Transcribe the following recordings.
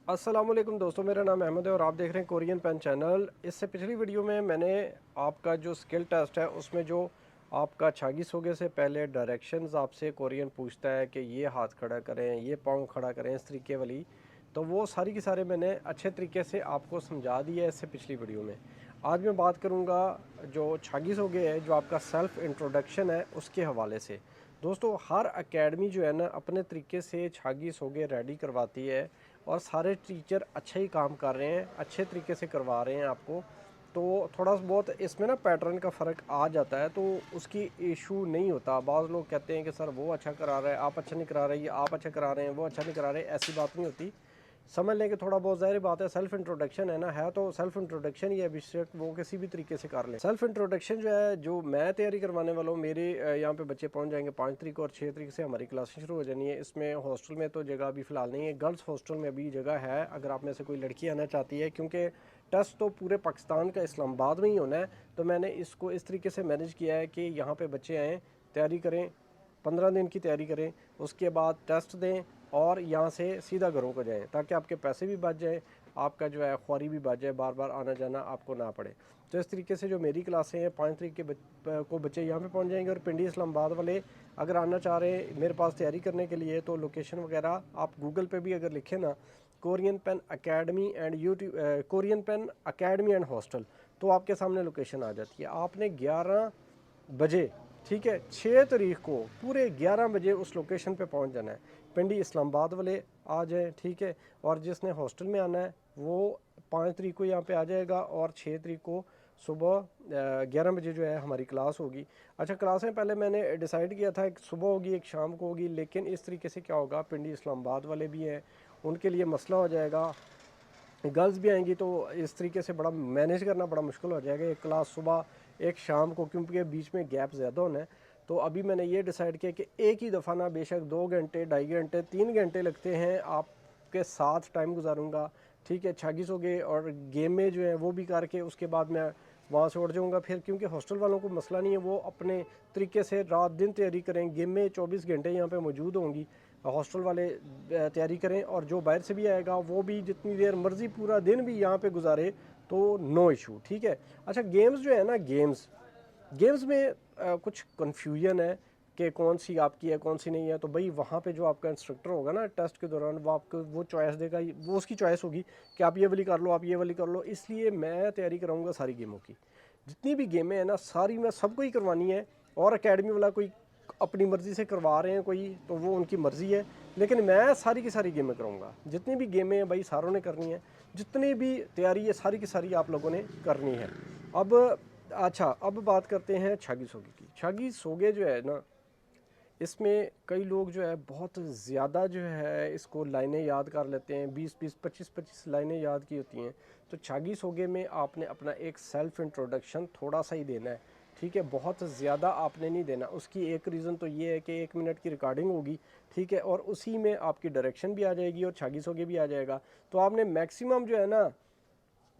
अस्सलामुअलैकुम दोस्तों, मेरा नाम अहमद है और आप देख रहे हैं कोरियन पेन चैनल। इससे पिछली वीडियो में मैंने आपका जो स्किल टेस्ट है उसमें जो आपका छागीस होगे से पहले डायरेक्शंस आपसे कोरियन पूछता है कि ये हाथ खड़ा करें, ये पाँव खड़ा करें, इस तरीके वाली, तो वो सारी की सारे मैंने अच्छे तरीके से आपको समझा दिया है इससे पिछली वीडियो में। आज मैं बात करूँगा जो छागीस होगे है, जो आपका सेल्फ़ इंट्रोडक्शन है उसके हवाले से। दोस्तों, हर एकेडमी जो है ना अपने तरीके से छागीस होगे रेडी करवाती है और सारे टीचर अच्छा ही काम कर रहे हैं, अच्छे तरीके से करवा रहे हैं आपको। तो थोड़ा बहुत इसमें ना पैटर्न का फ़र्क आ जाता है, तो उसकी इशू नहीं होता। बाज़ लोग कहते हैं कि सर वो अच्छा करा रहा है, आप अच्छा नहीं करा रहे, ये आप अच्छा करा रहे हैं, वो अच्छा नहीं करा रहे, ऐसी बात नहीं होती। समझ लें कि थोड़ा बहुत ज़ाहिर बात है, सेल्फ़ इंट्रोडक्शन है ना, है तो सेल्फ़ इंट्रोडक्शन ही है, बेशक वो किसी भी तरीके से कर लें। सेल्फ़ इंट्रोडक्शन जो है, जो मैं तैयारी करवाने वाला हूँ, मेरे यहाँ पे बच्चे पहुँच जाएंगे 5 तारीख और 6 तारीख से हमारी क्लासें शुरू हो जानी है। इसमें हॉस्टल में तो जगह अभी फ़िलहाल नहीं है, गर्ल्स हॉस्टल में अभी जगह है अगर आप में से कोई लड़की आना चाहती है, क्योंकि टेस्ट तो पूरे पाकिस्तान का इस्लामाबाद में ही होना है। तो मैंने इसको इस तरीके से मैनेज किया है कि यहाँ पर बच्चे आएँ, तैयारी करें, 15 दिन की तैयारी करें, उसके बाद टेस्ट दें और यहाँ से सीधा घरों को जाएं, ताकि आपके पैसे भी बच जाएं, आपका जो है ख्वारी भी बच जाए, बार बार आना जाना आपको ना पड़े। तो इस तरीके से जो मेरी क्लासें हैं, 5 तारीख को बच्चे यहाँ पे पहुँच जाएंगे। और पिंडी इस्लामाबाद वाले अगर आना चाह रहे हैं मेरे पास तैयारी करने के लिए, तो लोकेशन वगैरह आप गूगल पे भी अगर लिखें ना, Korean pen academy and YouTube, Korean pen academy and hostel, तो आपके सामने लोकेशन आ जाती है। आपने 11 बजे, ठीक है, 6 तारीख को पूरे 11 बजे उस लोकेशन पे पहुंच जाना है। पिंडी इस्लामाबाद वाले आ जाएं, ठीक है, और जिसने हॉस्टल में आना है वो 5 तारीख को यहाँ पे आ जाएगा और 6 तारीख को सुबह 11 बजे जो है हमारी क्लास होगी। अच्छा, क्लासें पहले मैंने डिसाइड किया था, एक सुबह होगी एक शाम को होगी, लेकिन इस तरीके से क्या होगा, पिंडी इस्लामाबाद वाले भी हैं, उनके लिए मसला हो जाएगा, गर्ल्स भी आएंगी, तो इस तरीके से बड़ा मैनेज करना बड़ा मुश्किल हो जाएगा, एक क्लास सुबह एक शाम को, क्योंकि बीच में गैप ज़्यादा होना है। तो अभी मैंने ये डिसाइड किया कि एक ही दफ़ा ना, बेशक 2 घंटे, 2.5 घंटे, 3 घंटे लगते हैं, आपके साथ टाइम गुजारूंगा, ठीक है, छागीस हो गए और गेम में जो है वो भी करके उसके बाद मैं वहाँ से उठ जाऊँगा फिर, क्योंकि हॉस्टल वालों को मसला नहीं है, वो अपने तरीके से रात दिन तैयारी करें, गेम में 24 घंटे यहाँ पे मौजूद होंगी, हॉस्टल वाले तैयारी करें, और जो बाहर से भी आएगा वो भी जितनी देर मर्ज़ी पूरा दिन भी यहाँ पे गुजारे, तो नो इशू, ठीक है। अच्छा, गेम्स जो है ना, गेम्स गेम्स में कुछ कन्फ्यूजन है कि कौन सी आपकी है कौन सी नहीं है। तो भाई वहाँ पे जो आपका इंस्ट्रक्टर होगा ना टेस्ट के दौरान, वो आपको वो चॉइस देगा, वो उसकी चॉइस होगी कि आप ये वाली कर लो, आप ये वाली कर लो। इसलिए मैं तैयारी कराऊंगा सारी गेमों की, जितनी भी गेमें हैं ना सारी मैं सबको ही करवानी है। और एकेडमी वाला कोई अपनी मर्ज़ी से करवा रहे हैं कोई, तो वो उनकी मर्ज़ी है, लेकिन मैं सारी की सारी गेमें कराऊंगा। जितनी भी गेमें हैं भाई सारों ने करनी है, जितनी भी तैयारी है सारी की सारी आप लोगों ने करनी है। अब अच्छा, अब बात करते हैं छागी सोगे की। छागी सोगे जो है ना, इसमें कई लोग जो है बहुत ज़्यादा जो है इसको लाइनें याद कर लेते हैं, 20-20, 25-25 लाइनें याद की होती हैं। तो छागी सोगे में आपने अपना एक सेल्फ़ इंट्रोडक्शन थोड़ा सा ही देना है, ठीक है, बहुत ज़्यादा आपने नहीं देना। उसकी एक रीज़न तो ये है कि 1 मिनट की रिकॉर्डिंग होगी, ठीक है, और उसी में आपकी डायरेक्शन भी आ जाएगी और छागी सोगे भी आ जाएगा। तो आपने मैक्सिमम जो है ना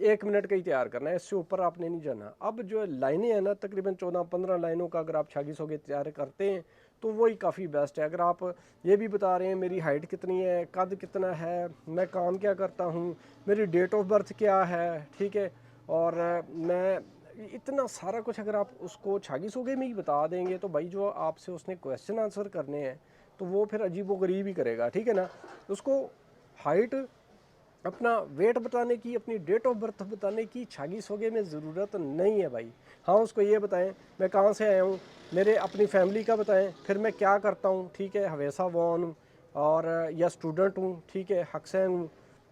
1 मिनट का ही तैयार करना है, इससे ऊपर आपने नहीं जाना। अब जो लाइनें हैं ना, तकरीबन 14-15 लाइनों का अगर आप 2600 के तैयार करते हैं तो वही काफ़ी बेस्ट है। अगर आप ये भी बता रहे हैं मेरी हाइट कितनी है, कद कितना है, मैं काम क्या करता हूँ, मेरी डेट ऑफ बर्थ क्या है, ठीक है, और मैं इतना सारा कुछ अगर आप उसको 2600 में ही बता देंगे, तो भाई जो आपसे उसने क्वेश्चन आंसर करने हैं तो वो फिर अजीब व गरीब ही करेगा, ठीक है ना। उसको हाइट, अपना वेट बताने की, अपनी डेट ऑफ बर्थ बताने की 2600 में ज़रूरत नहीं है भाई। हाँ, उसको ये बताएं मैं कहाँ से आया हूँ, मेरे अपनी फैमिली का बताएं, फिर मैं क्या करता हूँ, ठीक है, हवेसा वॉन हूँ और या स्टूडेंट हूँ, ठीक है, हक्सैन हूँ।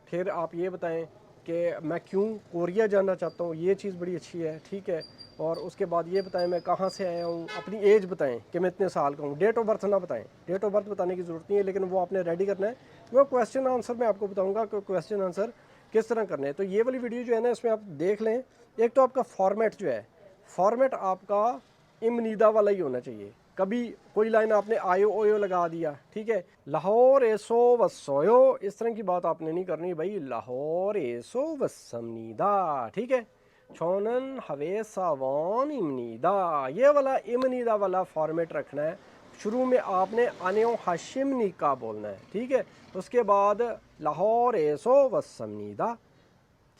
फिर आप ये बताएं कि मैं क्यों कोरिया जाना चाहता हूँ, ये चीज़ बड़ी अच्छी है, ठीक है। और उसके बाद ये बताएं मैं कहाँ से आया हूँ, अपनी एज बताएं कि मैं इतने साल का हूँ। डेट ऑफ बर्थ ना बताएं, डेट ऑफ बर्थ बताने की ज़रूरत नहीं है, लेकिन वो आपने रेडी करना है। वो क्वेश्चन आंसर मैं आपको बताऊंगा कि क्वेश्चन आंसर किस तरह करने हैं। तो ये वाली वीडियो जो है ना, इसमें आप देख लें। एक तो आपका फॉर्मेट जो है, फॉर्मेट आपका इमनीदा वाला ही होना चाहिए। कभी कोई लाइन आपने आयो ओयो लगा दिया, ठीक है, लाहौर एसो वसोयो, इस तरह की बात आपने नहीं करनी भाई। लाहौर एसो वसमनीदा, ठीक है, छोनन हवे सावान इमनीदा, ये वाला इमनीदा वाला फॉर्मेट रखना है। शुरू में आपने अनो हाशिमनी का बोलना है, ठीक है। उसके बाद लाहौर एसो वसमनीदा,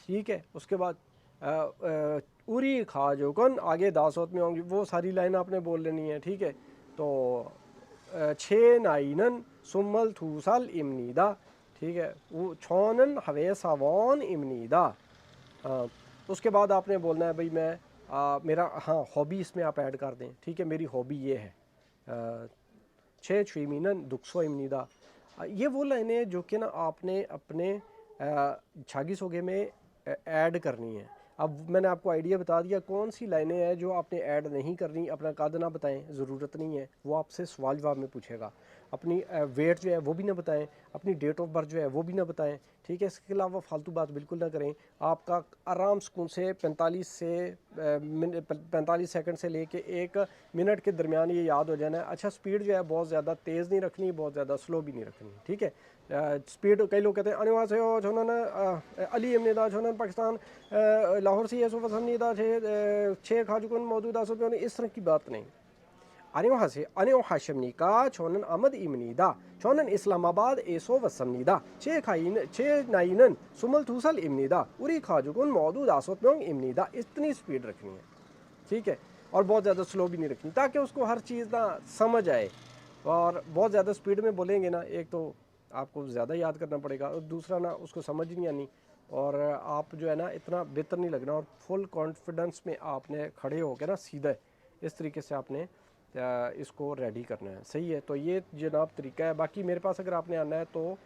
ठीक है। उसके बाद उरी खाजोकन, आगे दासोत में होंगी वो सारी लाइन आपने बोल लेनी है, ठीक है। तो छे नाइनन सुमल थूसल इमनीदा, ठीक है। वो छोनन हवे सावान इमनीदा। उसके बाद आपने बोलना है भाई मैं मेरा, हाँ हॉबी इसमें आप ऐड कर दें, ठीक है। मेरी हॉबी ये है छः छमीनन दुखसो इमनीदा। ये वो लाइनें जो कि ना आपने अपने छागी सोगे में ऐड करनी है। अब मैंने आपको आइडिया बता दिया कौन सी लाइनें हैं जो आपने ऐड नहीं करनी। अपना कद ना बताएं, ज़रूरत नहीं है, वो आपसे सवाल जवाब में पूछेगा। अपनी वेट जो है वो भी ना बताएं, अपनी डेट ऑफ बर्थ जो है वो भी ना बताएं, ठीक है। इसके अलावा फालतू बात बिल्कुल ना करें। आपका आराम सुकून से 45 सेकंड से लेके 1 मिनट के दरमियान ये याद हो जाना है। अच्छा, स्पीड जो है बहुत ज़्यादा तेज़ नहीं रखनी, बहुत ज़्यादा स्लो भी नहीं रखनी, ठीक है। स्पीड कई लोग कहते हैं अनिवास हो छोनन अली इमनीदा छोनन पाकिस्तान लाहौर से यसो वसमनीदा छः खाजुकन मौजूदा सुबह, इस तरह की बात नहीं। अनियो हाशमनी का छोनन अहमद इमनीदा छोनन इस्लामाबाद एसो वसमनीदा छः नाइनन सुमल थूसल इमनीदा उरी खाजुकुन मौजूद आसोत में इमनीदा। इतनी स्पीड रखनी है, ठीक है। और बहुत ज़्यादा स्लो भी नहीं रखनी, ताकि उसको हर चीज़ ना समझ आए। और बहुत ज़्यादा स्पीड में बोलेंगे ना, एक तो आपको ज़्यादा याद करना पड़ेगा और दूसरा ना उसको समझ नहीं आनी, और आप जो है ना इतना बेहतर नहीं लगना। और फुल कॉन्फिडेंस में आपने खड़े हो के ना सीधा इस तरीके से आपने इसको रेडी करना है, सही है। तो ये जनाब तरीका है। बाकी मेरे पास अगर आपने आना है तो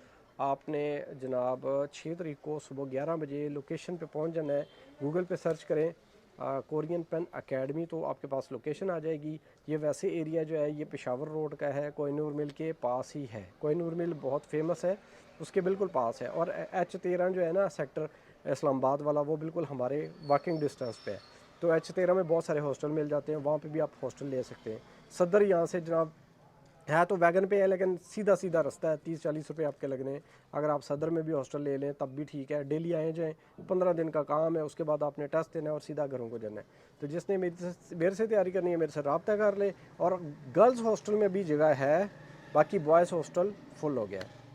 आपने जनाब 6 तारीख को सुबह 11 बजे लोकेशन पे पहुंच जाना है। गूगल पे सर्च करें कोरियन पेन एकेडमी, तो आपके पास लोकेशन आ जाएगी। ये वैसे एरिया जो है ये पेशावर रोड का है, कोहिनूर मिल के पास ही है। कोहिनूर मिल बहुत फेमस है, उसके बिल्कुल पास है। और H13 जो है ना सेक्टर इस्लामाबाद वाला, वो बिल्कुल हमारे वॉकिंग डिस्टेंस पे है। तो H13 में बहुत सारे हॉस्टल मिल जाते हैं, वहाँ पे भी आप हॉस्टल ले सकते हैं। सदर यहाँ से जनाब है तो वैगन पे है, लेकिन सीधा सीधा रास्ता है, 30-40 रुपये आपके लगने हैं। अगर आप सदर में भी हॉस्टल ले लें तब भी ठीक है। डेली आए जाएँ, 15 दिन का काम है, उसके बाद आपने टेस्ट देना है और सीधा घरों को जाना है। तो जिसने मेरे से तैयारी करनी है मेरे से रब्ता कर ले। और गर्ल्स हॉस्टल में भी जगह है, बाकी बॉयज़ हॉस्टल फुल हो गया है।